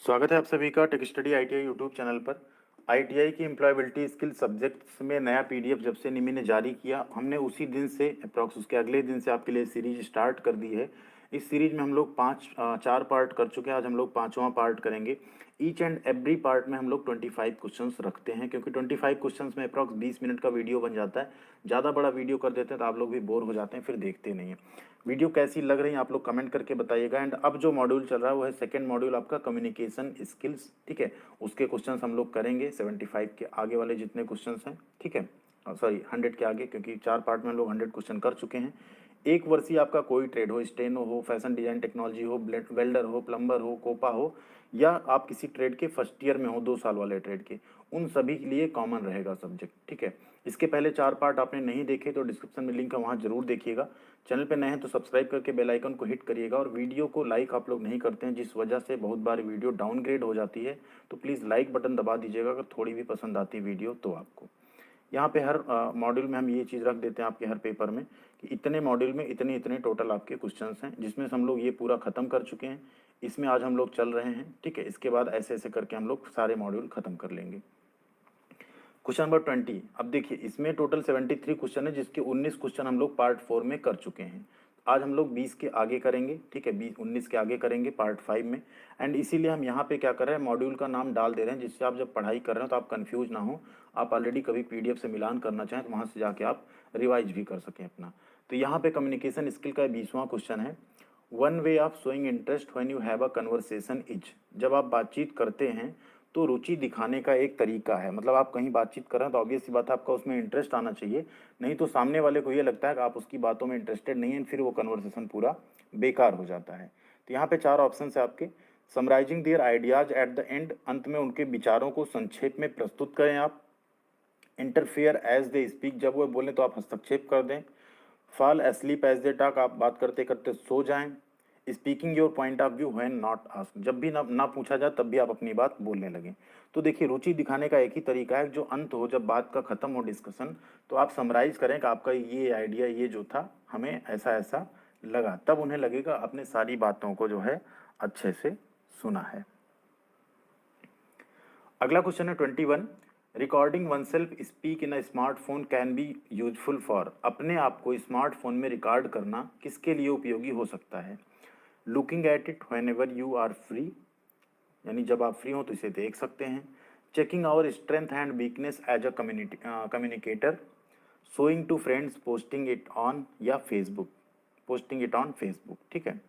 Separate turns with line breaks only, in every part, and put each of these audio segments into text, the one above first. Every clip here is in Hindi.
स्वागत है आप सभी का tech study ITI YouTube channel पर। आईटीआई की एम्प्लॉयबिलिटी स्किल सब्जेक्ट्स में नया पीडीएफ जब से निमी ने जारी किया, हमने उसी दिन से अप्रॉक्स उसके अगले दिन से आपके लिए सीरीज स्टार्ट कर दी है। इस सीरीज में हम लोग चार पार्ट कर चुके हैं। आज हम लोग पांचवा पार्ट करेंगे। ईच एंड एवरी पार्ट में हम लोग 25 क्वेश्चंस रखते हैं, क्योंकि 25 क्वेश्चंस में अप्रॉक्स 20 मिनट का वीडियो बन जाता है। ज़्यादा बड़ा वीडियो कर देते हैं तो आप लोग भी बोर हो जाते हैं, फिर देखते नहीं है। वीडियो कैसी लग रही है आप लोग कमेंट करके बताइएगा। एंड अब जो मॉड्यूल चल रहा है वो है सेकंड मॉड्यूल आपका कम्युनिकेशन स्किल्स, ठीक है। उसके क्वेश्चंस हम लोग करेंगे 75 के आगे वाले जितने क्वेश्चंस हैं, ठीक है। सॉरी 100 के आगे, क्योंकि चार पार्ट में हम लोग 100 क्वेश्चन कर चुके हैं। एक वर्षीय आपका कोई ट्रेड हो, स्टेनो हो, फैशन डिजाइन टेक्नोलॉजी हो, वेल्डर हो, प्लम्बर हो, कोपा हो, या आप किसी ट्रेड के फर्स्ट ईयर में हो, 2 साल वाले ट्रेड के, उन सभी के लिए कॉमन रहेगा सब्जेक्ट, ठीक है। इसके पहले चार पार्ट आपने नहीं देखे तो डिस्क्रिप्शन में लिंक है, वहाँ जरूर देखिएगा। चैनल पे नए हैं तो सब्सक्राइब करके बेल आइकन को हिट करिएगा। और वीडियो को लाइक आप लोग नहीं करते हैं, जिस वजह से बहुत बार वीडियो डाउनग्रेड हो जाती है, तो प्लीज़ लाइक बटन दबा दीजिएगा अगर थोड़ी भी पसंद आती है वीडियो तो आपको। यहाँ पे हर मॉड्यूल में हम ये चीज़ रख देते हैं आपके हर पेपर में कि इतने मॉड्यूल में इतने इतने टोटल आपके क्वेश्चंस हैं, जिसमें से हम लोग ये पूरा ख़त्म कर चुके हैं। इसमें आज हम लोग चल रहे हैं, ठीक है। इसके बाद ऐसे ऐसे करके हम लोग सारे मॉड्यूल ख़त्म कर लेंगे। Question number 20। अब देखिए इसमें टोटल 73 क्वेश्चन है, जिसके 19 क्वेश्चन हम लोग पार्ट 4 में कर चुके हैं। आज हम लोग 20 के आगे करेंगे, ठीक है। 19 के आगे करेंगे पार्ट 5 में। एंड इसीलिए हम यहाँ पे क्या कर रहे हैं, मॉड्यूल का नाम डाल दे रहे हैं, जिससे आप जब पढ़ाई कर रहे हो तो आप कंफ्यूज ना हो। आप ऑलरेडी कभी पीडीएफ से मिलान करना चाहें तो वहाँ से जाके आप रिवाइज भी कर सकें अपना। तो यहाँ पे कम्युनिकेशन स्किल का 20वां क्वेश्चन है। One way of showing interest when you have a conversation is. जब आप बातचीत करते हैं तो रुचि दिखाने का एक तरीका है। मतलब आप कहीं बातचीत कर रहे हैं तो ऑब्वियस सी बात है आपका उसमें इंटरेस्ट आना चाहिए, नहीं तो सामने वाले को ये लगता है कि आप उसकी बातों में इंटरेस्टेड नहीं है, फिर वो कन्वर्सेशन पूरा बेकार हो जाता है। तो यहाँ पे चार ऑप्शन है आपके। Summarising their ideas at the end, अंत में उनके विचारों को संक्षेप में प्रस्तुत करें आप। इंटरफेयर एज दे स्पीक, जब वो बोलें तो आप हस्तक्षेप कर दें। Fall asleep as they talk, आप बात करते करते सो जाएं। Speaking your point of view when not asked, जब भी ना पूछा जाए तब भी आप अपनी बात बोलने लगें। तो देखिए रुचि दिखाने का एक ही तरीका है, जो अंत हो, जब बात का खत्म हो डिस्कशन, तो आप समराइज करें कि आपका ये आइडिया ये जो था हमें ऐसा ऐसा लगा, तब उन्हें लगेगा अपने सारी बातों को जो है अच्छे से सुना है। अगला क्वेश्चन है 21। Recording one self speak in a smartphone can be useful for. अपने आप को स्मार्टफोन में रिकॉर्ड करना किसके लिए उपयोगी हो सकता है। Looking at it whenever you are free, यानी जब आप फ्री हो तो इसे देख सकते हैं। Checking our strength and weakness as a communicator. Showing to friends, posting it on या Facebook, posting it on Facebook, ठीक है।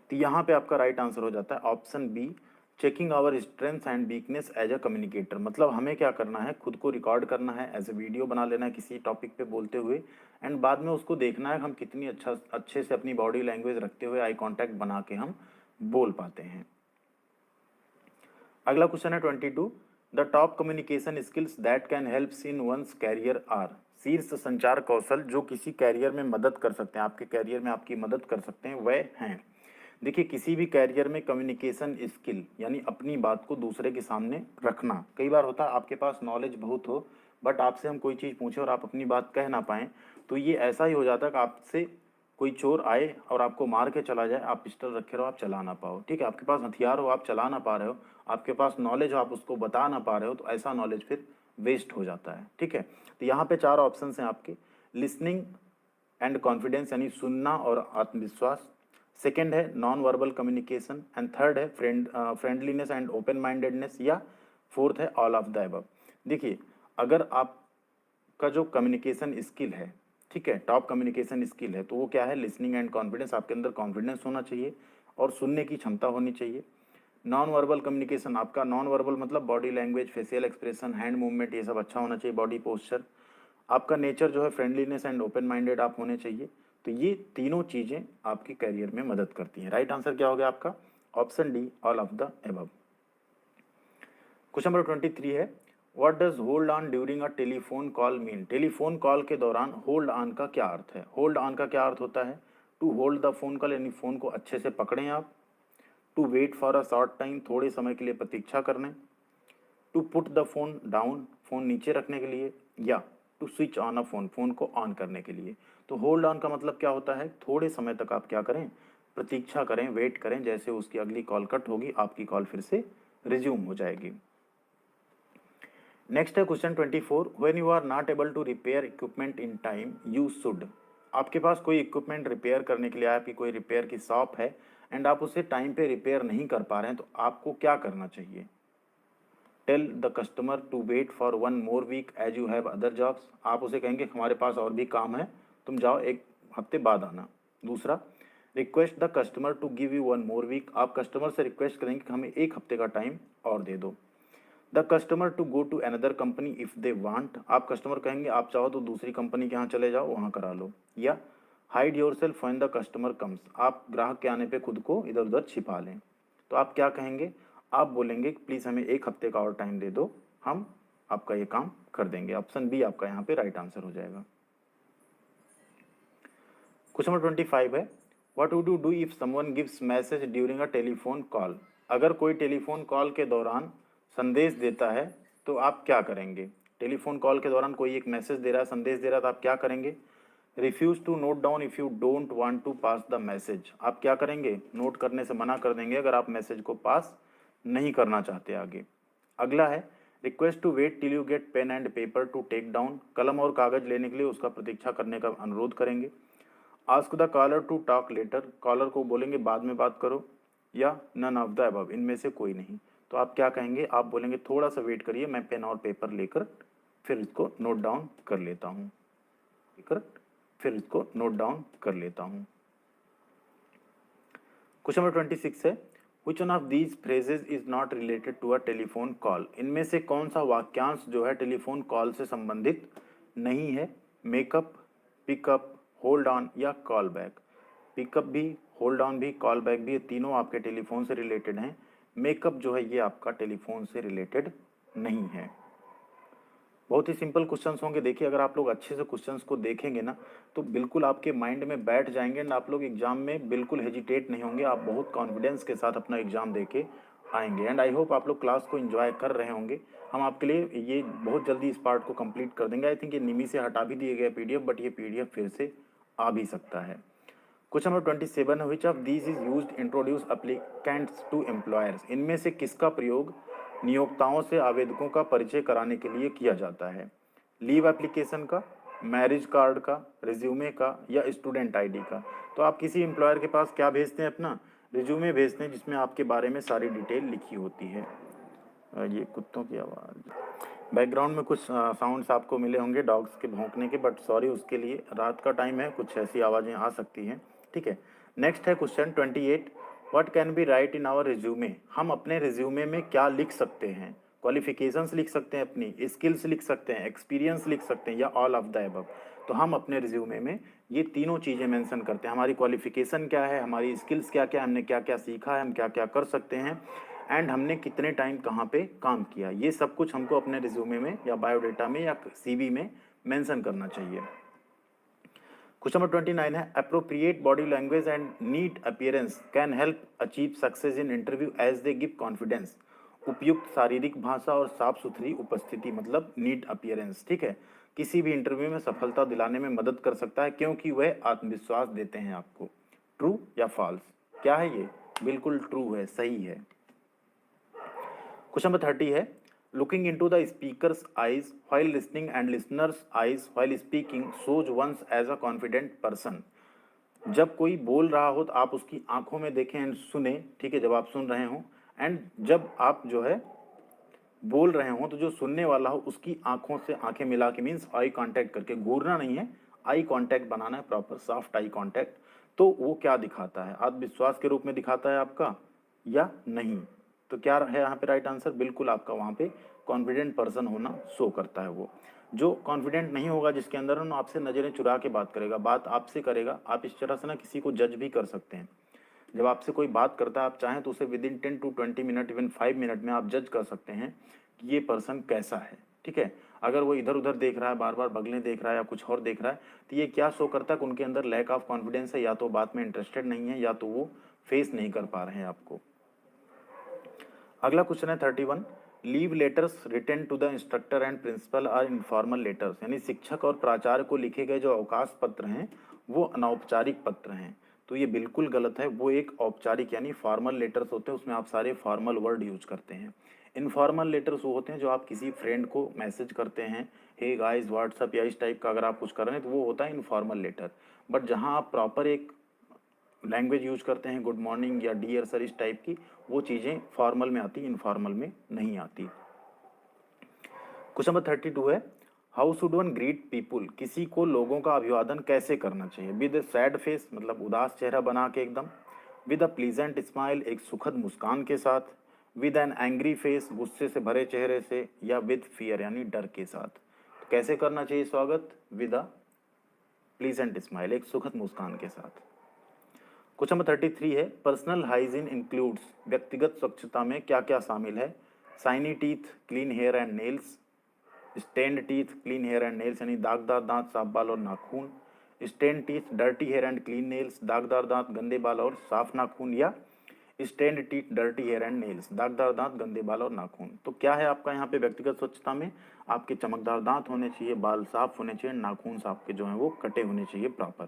तो यहाँ पे आपका राइट आंसर हो जाता है option B, checking our strength and weakness as a communicator. मतलब हमें क्या करना है, खुद को रिकॉर्ड करना है, एज ए वीडियो बना लेना है किसी टॉपिक पे बोलते हुए, एंड बाद में उसको देखना है हम कितनी अच्छे से अपनी बॉडी लैंग्वेज रखते हुए आई कांटेक्ट बना के हम बोल पाते हैं। अगला क्वेश्चन है 22। The top communication skills that can help in one's career are. शीर्ष संचार कौशल जो किसी कैरियर में मदद कर सकते हैं, आपके कैरियर में आपकी मदद कर सकते हैं, वह हैं। देखिए किसी भी कैरियर में कम्युनिकेशन स्किल यानी अपनी बात को दूसरे के सामने रखना। कई बार होता है आपके पास नॉलेज बहुत हो, बट आपसे हम कोई चीज़ पूछें और आप अपनी बात कह ना पाएँ, तो ये ऐसा ही हो जाता है कि आपसे कोई चोर आए और आपको मार के चला जाए, आप पिस्टल रखे रहो, आप चला ना पाओ, ठीक है। आपके पास हथियार हो, आप चला ना पा रहे हो, आपके पास नॉलेज हो, आप उसको बता ना पा रहे हो, तो ऐसा नॉलेज फिर वेस्ट हो जाता है, ठीक है। तो यहाँ पे चार ऑप्शन हैं आपके। लिसनिंग एंड कॉन्फिडेंस, यानी सुनना और आत्मविश्वास। सेकेंड है non verbal communication, and third है फ्रेंडलीनेस एंड ओपन माइंडेडनेस, या फोर्थ है ऑल ऑफ द अबव। देखिए अगर आपका जो कम्युनिकेशन स्किल है, ठीक है, टॉप कम्युनिकेशन स्किल है, तो वो क्या है, लिसनिंग एंड कॉन्फिडेंस। आपके अंदर कॉन्फिडेंस होना चाहिए और सुनने की क्षमता होनी चाहिए। नॉन वर्बल कम्युनिकेशन, आपका नॉन वर्बल मतलब body language, facial expression, hand movement, ये सब अच्छा होना चाहिए, बॉडी पोस्चर। आपका नेचर जो है फ्रेंडलीनेस एंड ओपन माइंडेड आप होने चाहिए। तो ये तीनों चीज़ें आपके करियर में मदद करती हैं। राइट आंसर क्या हो गया आपका, option D, all of the above. Question number 23 है। What does hold on during a telephone call mean. Telephone call के दौरान होल्ड ऑन का क्या अर्थ है। होल्ड ऑन का क्या अर्थ होता है, to hold the phone call, यानी फोन को अच्छे से पकड़ें आप। To wait for a short time, थोड़े समय के लिए प्रतीक्षा करने। To put the phone down, phone नीचे रखने के लिए। या to switch on a phone, phone को ऑन करने के लिए। तो होल्ड ऑन का मतलब क्या होता है, थोड़े समय तक आप क्या करें, प्रतीक्षा करें, वेट करें, जैसे उसकी अगली कॉल कट होगी आपकी कॉल फिर से रिज्यूम हो जाएगी। नेक्स्ट है question 24, when you are not able to repair equipment in time you should. आपके पास कोई इक्विपमेंट रिपेयर करने के लिए, आपकी कोई रिपेयर की शॉप है एंड आप उसे टाइम पे रिपेयर नहीं कर पा रहे हैं, तो आपको क्या करना चाहिए? Tell the customer to wait for 1 more week as you have other jobs. आप उसे कहेंगे हमारे पास और भी काम है, तुम जाओ 1 हफ्ते बाद आना। दूसरा, request the customer to give you 1 more week. आप कस्टमर से रिक्वेस्ट करेंगे कि हमें 1 हफ्ते का टाइम और दे दो। The customer to go to another company if they want. आप कस्टमर कहेंगे आप चाहो तो दूसरी कंपनी के यहाँ चले जाओ, वहाँ करा लो। या hide your self when the customer comes. आप ग्राहक के आने पे खुद को इधर उधर छिपा लें। तो आप क्या कहेंगे? आप बोलेंगे प्लीज़ हमें 1 हफ्ते का और टाइम दे दो, हम आपका ये काम कर देंगे। ऑप्शन बी आपका यहाँ पे राइट आंसर हो जाएगा। क्वेश्चन नंबर 25 है, what would you do if someone gives message during a telephone call. अगर कोई टेलीफोन कॉल के दौरान संदेश देता है तो आप क्या करेंगे? टेलीफोन कॉल के दौरान कोई एक मैसेज दे रहा है, संदेश दे रहा है, तो आप क्या करेंगे? Refuse to note down if you don't want to pass the message. आप क्या करेंगे? नोट करने से मना कर देंगे अगर आप मैसेज को पास नहीं करना चाहते आगे। अगला है, request to wait till you get pen and paper to take down. कलम और कागज लेने के लिए उसका प्रतीक्षा करने का अनुरोध करेंगे। Ask the caller to talk later. Caller को बोलेंगे बाद में बात करो। या नन ऑफ द अबव, इनमें से कोई नहीं। तो आप क्या कहेंगे? आप बोलेंगे थोड़ा सा वेट करिए, मैं पेन और पेपर लेकर फिर इसको नोट डाउन कर लेता हूँ, क्वेश्चन नंबर 26 है, which one of these phrases is not related to a telephone call. इनमें से कौन सा वाक्यांश जो है टेलीफोन कॉल से संबंधित नहीं है? मेकअप, पिकअप, होल्ड ऑन या कॉल बैक। पिकअप भी, होल्ड ऑन भी, कॉल बैक भी, ये तीनों आपके टेलीफोन से रिलेटेड हैं। मेकअप जो है ये आपका टेलीफोन से रिलेटेड नहीं है। बहुत ही सिंपल क्वेश्चंस होंगे। देखिए अगर आप लोग अच्छे से क्वेश्चंस को देखेंगे ना तो बिल्कुल आपके माइंड में बैठ जाएंगे एंड आप लोग एग्जाम में बिल्कुल हेजिटेट नहीं होंगे। आप बहुत कॉन्फिडेंस के साथ अपना एग्जाम देके आएंगे एंड आई होप आप लोग क्लास को एंजॉय कर रहे होंगे। हम आपके लिए ये बहुत जल्दी इस पार्ट को कंप्लीट कर देंगे। आई थिंक ये निमी से हटा भी दिए गए पीडीएफ, बट ये पीडीएफ फिर से आ भी सकता है। Question number 27, which of these is used introduce applicants to employers. इनमें से किसका प्रयोग नियोक्ताओं से आवेदकों का परिचय कराने के लिए किया जाता है? लीव एप्लीकेशन का, मैरिज कार्ड का, रिज्यूमे का या स्टूडेंट आईडी का। तो आप किसी एम्प्लॉयर के पास क्या भेजते हैं? अपना रिज्यूमे भेजते हैं जिसमें आपके बारे में सारी डिटेल लिखी होती है। ये कुत्तों की आवाज़, बैकग्राउंड में कुछ साउंड्स आपको मिले होंगे डॉग्स के भौंकने के, बट सॉरी उसके लिए। रात का टाइम है, कुछ ऐसी आवाज़ें आ सकती हैं, ठीक है। नेक्स्ट है question 28, what can be write in our resume. हम अपने रिज्यूमे में क्या लिख सकते हैं? क्वालिफिकेशंस लिख सकते हैं, अपनी स्किल्स लिख सकते हैं, एक्सपीरियंस लिख सकते हैं या ऑल ऑफ द अबव। तो हम अपने रिज्यूमे में ये तीनों चीज़ें मेंशन करते हैं। हमारी क्वालिफिकेशन क्या है, हमारी स्किल्स क्या क्या, हमने क्या क्या सीखा है, हम क्या क्या कर सकते हैं एंड हमने कितने टाइम कहाँ पे काम किया। ये सब कुछ हमको अपने रिज्यूमे में या बायोडाटा में या सीवी में मेंशन करना चाहिए। क्वेश्चन नंबर 29 है, appropriate body language and neat appearance can help achieve success in interview as they give confidence. उपयुक्त शारीरिक भाषा और साफ सुथरी उपस्थिति मतलब नीट अपीयरेंस, ठीक है, किसी भी इंटरव्यू में सफलता दिलाने में मदद कर सकता है क्योंकि वह आत्मविश्वास देते हैं आपको। ट्रू या फॉल्स? क्या है ये? बिल्कुल ट्रू है, सही है। क्वेश्चन नंबर 30 है, looking into the speaker's eyes while listening and listener's eyes while speaking shows one's as a confident person. जब कोई बोल रहा हो तो आप उसकी आंखों में देखें एंड सुने, ठीक है, जब आप सुन रहे हो एंड जब आप जो है बोल रहे हो तो जो सुनने वाला हो उसकी आंखों से आंखें मिला के, मीन्स आई कांटेक्ट करके, घूरना नहीं है, आई कांटेक्ट बनाना है, प्रॉपर सॉफ्ट आई कांटेक्ट। तो वो क्या दिखाता है? आत्मविश्वास के रूप में दिखाता है आपका या नहीं? तो क्या है यहाँ पे राइट आंसर? बिल्कुल आपका वहाँ पे कॉन्फिडेंट पर्सन होना शो करता है। वो जो कॉन्फिडेंट नहीं होगा जिसके अंदर, ना आपसे नज़रें चुरा के बात करेगा, बात आपसे करेगा। आप इस तरह से ना किसी को जज भी कर सकते हैं। जब आपसे कोई बात करता है आप चाहें तो उसे within 10 to 20 minute, even 5 minute में आप जज कर सकते हैं कि ये पर्सन कैसा है, ठीक है। अगर वो इधर उधर देख रहा है, बार बार बगलें देख रहा है या कुछ और देख रहा है, तो ये क्या शो करता है कि उनके अंदर लैक ऑफ कॉन्फिडेंस है, या तो बात में इंटरेस्टेड नहीं है या तो वो फेस नहीं कर पा रहे हैं आपको। अगला क्वेश्चन है 31, leave letters written to the instructor and principal are informal letters. यानी शिक्षक और प्राचार्य को लिखे गए जो अवकाश पत्र हैं वो अनौपचारिक पत्र हैं। तो ये बिल्कुल गलत है। वो एक औपचारिक यानी फॉर्मल लेटर्स होते हैं, उसमें आप सारे फॉर्मल वर्ड यूज करते हैं। इनफॉर्मल लेटर्स वो होते हैं जो आप किसी फ्रेंड को मैसेज करते हैं, हे गाइस व्हाट्सअप या इस टाइप का अगर आप कुछ कर रहे हैं तो वो होता है इनफॉर्मल लेटर। बट जहाँ आप प्रॉपर एक लैंग्वेज यूज करते हैं, गुड मॉर्निंग या डियर सर इस टाइप की, वो चीज़ें फॉर्मल में आती, इनफॉर्मल में नहीं आती। क्वेश्चन नंबर 32 है, how should one greet people, किसी को लोगों का अभिवादन कैसे करना चाहिए। विद सैड फेस मतलब उदास चेहरा बना के एकदम, विद अ प्लीजेंट स्माइल एक सुखद मुस्कान के साथ, विद एन एंग्री फेस गुस्से से भरे चेहरे से, या विद फियर यानी डर के साथ। तो कैसे करना चाहिए स्वागत, विद अ प्लीजेंट स्माइल एक सुखद मुस्कान के साथ। क्वेश्चन नंबर 33 है, पर्सनल हाइजीन इंक्लूड्स, व्यक्तिगत स्वच्छता में क्या क्या शामिल है। Shiny teeth, clean hair and nails, stained teeth, clean hair and nails यानी दागदार दांत, साफ बाल और नाखून, stained teeth, dirty hair and clean nails, दागदार दांत, गंदे बाल और साफ नाखून, या stained teeth, dirty hair and nails, दागदार दांत, गंदे बाल और नाखून। तो क्या है आपका यहाँ पे व्यक्तिगत स्वच्छता में, आपके चमकदार दांत होने चाहिए, बाल साफ होने चाहिए, नाखून आपके जो है वो कटे होने चाहिए प्रॉपर।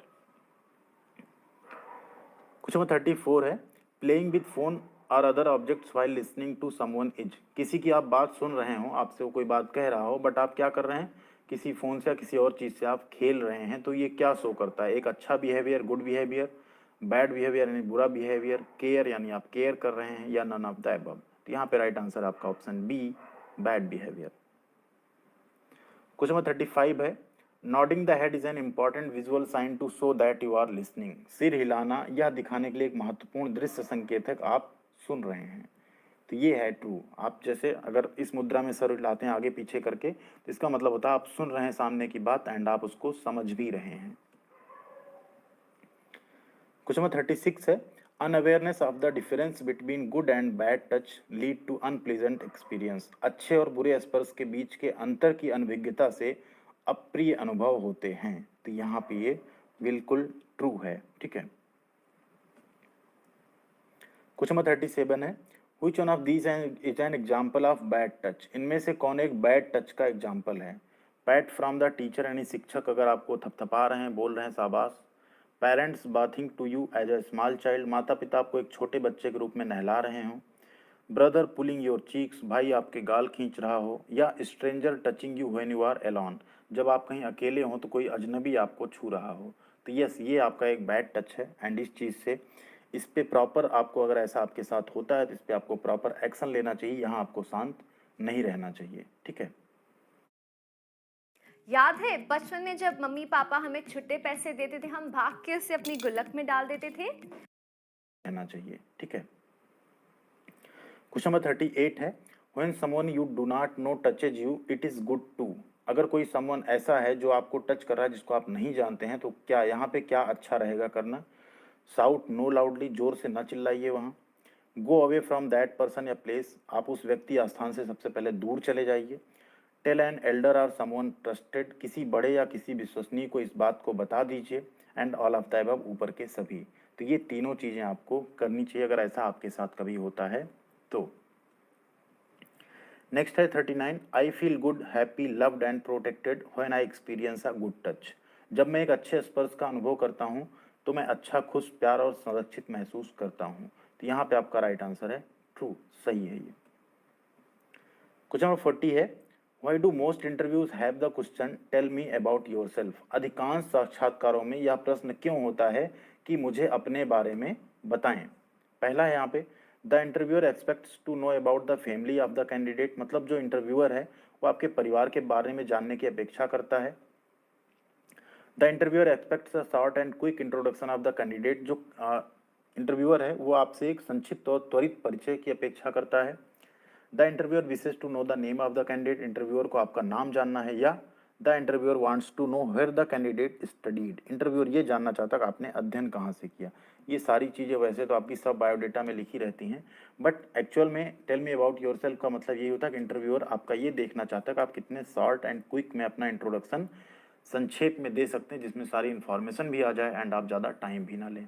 क्वेश्चन नंबर 34 है, प्लेइंग विद फोन और other objects while listening to someone is, किसी की आप बात सुन रहे हो, आपसे वो कोई बात कह रहा हो बट आप क्या कर रहे हैं, किसी फोन से या किसी और चीज से आप खेल रहे हैं, तो ये क्या शो करता है। एक अच्छा behaviour, good behaviour, bad behaviour यानी बुरा बिहेवियर, केयर यानी आप केयर कर रहे हैं, या नन ऑफ द अबव। तो यहाँ पे राइट आंसर आपका option B, bad behaviour. Question number 35 है, nodding the head is an important visual sign to show that you are listening, सिर हिलाना यह दिखाने के लिए एक महत्वपूर्ण दृश्य संकेत है आप सुन रहे हैं। तो ये है ट्रू। आप जैसे अगर इस मुद्रा में सर हिलाते हैं आगे पीछे करके, तो इसका मतलब होता है आप सुन रहे हैं सामने की बात एंड आप उसको समझ भी रहे हैं। क्वेश्चन नंबर 36 है, unawareness of the difference between good and bad touch lead to unpleasant experience, अच्छे और बुरे स्पर्श के बीच के अंतर की अनभिज्ञता से अप्रिय अनुभव होते हैं। तो यहाँ पे ये बिल्कुल ट्रू है, ठीक है। क्वेश्चन नंबर 37 है, which one of these is an example of bad touch, इनमें से कौन एक बैड टच का एग्जांपल है। पैट फ्रॉम द टीचर यानी शिक्षक अगर आपको थपथपा रहे हैं, बोल रहे हैं शाबाश। Parents bathing to you as a small child, माता पिता आपको एक छोटे बच्चे के रूप में नहला रहे हों। ब्रदर पुलिंग योर चीक्स, भाई आपके गाल खींच रहा हो। या stranger touching you when you are alone, जब आप कहीं अकेले हों तो कोई अजनबी आपको छू रहा हो। तो यस, ये आपका एक बैड टच है एंड इस चीज़ से इस पे प्रॉपर आपको अगर ऐसा आपके साथ होता है तो इस पे आपको प्रॉपर एक्शन लेना चाहिए, यहाँ आपको शांत नहीं रहना चाहिए, ठीक है।
याद है बचपन में जब मम्मी पापा हमें छुट्टे पैसे देते थे, हम भाग के उसे अपनी गुल्लक में डाल देते थे।
रहना चाहिए, ठीक है। क्वेश्चन नंबर 38 है, when someone you do not know touches you it is good to, अगर कोई समवन ऐसा है जो आपको टच कर रहा है जिसको आप नहीं जानते हैं, तो क्या यहाँ पे क्या अच्छा रहेगा करना। साउट नो लाउडली, जोर से ना चिल्लाइए वहाँ। Go away from that person या प्लेस, आप उस व्यक्ति या स्थान से सबसे पहले दूर चले जाइए। टेल एन एल्डर और समवन ट्रस्टेड, किसी बड़े या किसी विश्वसनीय को इस बात को बता दीजिए। And all of the above, ऊपर के सभी। तो ये तीनों चीज़ें आपको करनी चाहिए अगर ऐसा आपके साथ कभी होता है तो। नेक्स्ट है 39, I feel good happy loved and protected when I experience a good touch, जब मैं एक अच्छे स्पर्श का अनुभव करता हूँ तो मैं अच्छा, खुश, प्यार और संरक्षित महसूस करता हूँ। तो यहाँ पे आपका राइट आंसर है ट्रू, सही है ये। क्वेश्चन नंबर 40 है, why do most interviews have the question tell me about yourself, अधिकांश साक्षात्कारों में यह प्रश्न क्यों होता है कि मुझे अपने बारे में बताएं। पहला है यहाँ पे, the interviewer expects to know about the family of the candidate, मतलब जो इंटरव्यूअर है वो आपके परिवार के बारे में जानने की अपेक्षा करता है। The interviewer aspects a short and quick introduction of the candidate, जो इंटरव्यूअर है वो आपसे एक संक्षिप्त और त्वरित परिचय की अपेक्षा करता है। The interviewer wishes to know the name of the candidate, interviewer को आपका नाम जानना है। या the interviewer wants to know where the candidate studied, interviewer ये जानना चाहता है आपने अध्ययन कहाँ से किया। ये सारी चीज़ें वैसे तो आपकी सब बायोडेटा में लिखी रहती हैं, बट एक्चुअल में tell me about yourself का मतलब यही होता है कि इंटरव्यूअर आपका ये देखना चाहता है कि आप कितने शॉर्ट एंड क्विक में अपना इंट्रोडक्शन संक्षेप में दे सकते हैं, जिसमें सारी इन्फॉर्मेशन भी आ जाए एंड आप ज़्यादा टाइम भी ना लें।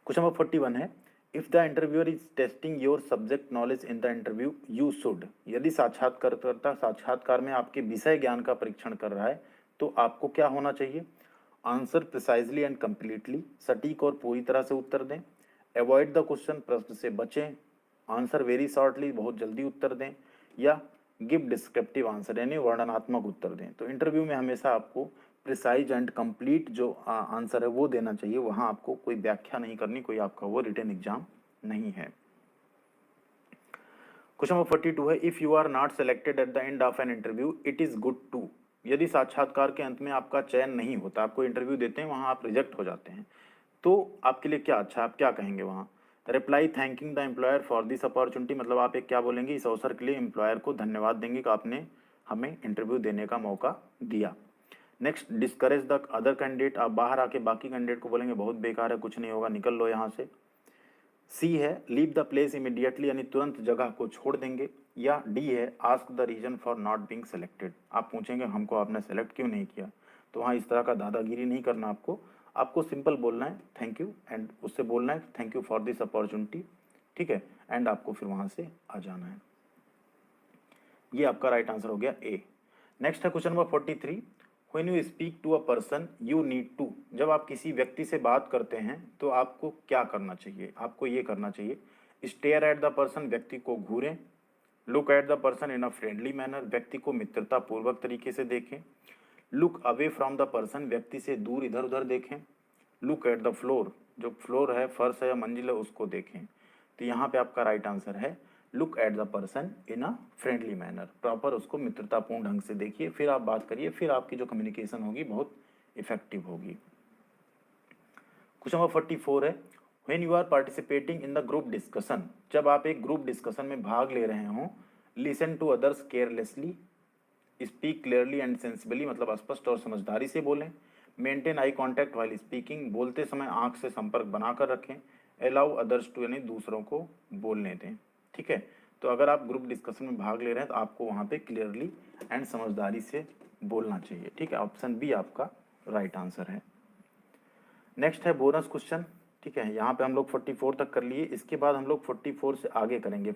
क्वेश्चन नंबर 41 है, if the interviewer is testing your subject knowledge in the interview you should, यदि साक्षात्कारकर्ता साक्षात्कार में आपके विषय ज्ञान का परीक्षण कर रहा है तो आपको क्या होना चाहिए। आंसर प्रिसाइजली एंड कंप्लीटली, सटीक और पूरी तरह से उत्तर दें। अवॉइड द क्वेश्चन, प्रश्न से बचें। आंसर वेरी शॉर्टली, बहुत जल्दी उत्तर दें। या गिव डिस्क्रिप्टिव आंसर, यानी वर्णनात्मक उत्तर दें। तो इंटरव्यू में हमेशा आपको प्रिसाइज एंड कंप्लीट जो आंसर है वो देना चाहिए, वहाँ आपको कोई व्याख्या नहीं करनी, कोई आपका वो रिटन एग्जाम नहीं है। क्वेश्चन नंबर 42 है, if you are not selected at the end of an interview it is good to. यदि साक्षात्कार के अंत में आपका चयन नहीं होता, आपको इंटरव्यू देते हैं, वहां आप रिजेक्ट हो जाते हैं, तो आपके लिए क्या अच्छा, आप क्या कहेंगे वहां? Reply thanking the employer for this opportunity, मतलब आप एक क्या बोलेंगे, इस अवसर के लिए एम्प्लॉयर को धन्यवाद देंगे कि आपने हमें इंटरव्यू देने का मौका दिया। Next, discourage the other candidate, आप बाहर आके बाकी कैंडिडेट को बोलेंगे बहुत बेकार है, कुछ नहीं होगा, निकल लो यहाँ से। सी है लीव द प्लेस इमीडिएटली, यानी तुरंत जगह को छोड़ देंगे। या डी है ask the reason for not being selected, आप पूछेंगे हमको आपने सेलेक्ट क्यों नहीं किया। तो वहाँ इस तरह का दादागिरी नहीं करना, आपको सिंपल बोलना है थैंक यू, एंड उससे बोलना है thank you for this opportunity, ठीक है, एंड आपको फिर वहाँ से आ जाना है। ये आपका राइट आंसर हो गया ए। नेक्स्ट है question number 43, when you speak to a person you need to, जब आप किसी व्यक्ति से बात करते हैं तो आपको क्या करना चाहिए? आपको ये करना चाहिए, स्टेयर एट द पर्सन, व्यक्ति को घूरें। Look at the person in a friendly manner, व्यक्ति को मित्रता पूर्वक तरीके से देखें। Look away from the person, व्यक्ति से दूर इधर उधर देखें। लुक एट द फ्लोर, जो फ्लोर है, फर्श है या मंजिल है, उसको देखें। तो यहाँ पे आपका राइट आंसर है look at the person in a friendly manner, proper उसको मित्रतापूर्ण ढंग से देखिए, फिर आप बात करिए, फिर आपकी जो कम्युनिकेशन होगी बहुत इफेक्टिव होगी। क्वेश्चन नंबर 44 है, when you are participating in the group discussion, जब आप एक ग्रुप डिस्कशन में भाग ले रहे हो, listen to others carelessly, speak clearly and sensibly, मतलब स्पष्ट और समझदारी से बोलें। Maintain eye contact while speaking, बोलते समय आंख से संपर्क बनाकर रखें। अलाउ अदर्स टू, यानी दूसरों को बोलने दें, ठीक है। तो अगर आप ग्रुप डिस्कशन में भाग ले रहे हैं तो आपको वहाँ पे क्लियरली एंड समझदारी से बोलना चाहिए, ठीक है। ऑप्शन बी आपका राइट आंसर है। नेक्स्ट है बोनस क्वेश्चन, ठीक है। यहाँ पे हम लोग 44 तक कर लिए, इसके बाद हम लोग 44 से आगे करेंगे।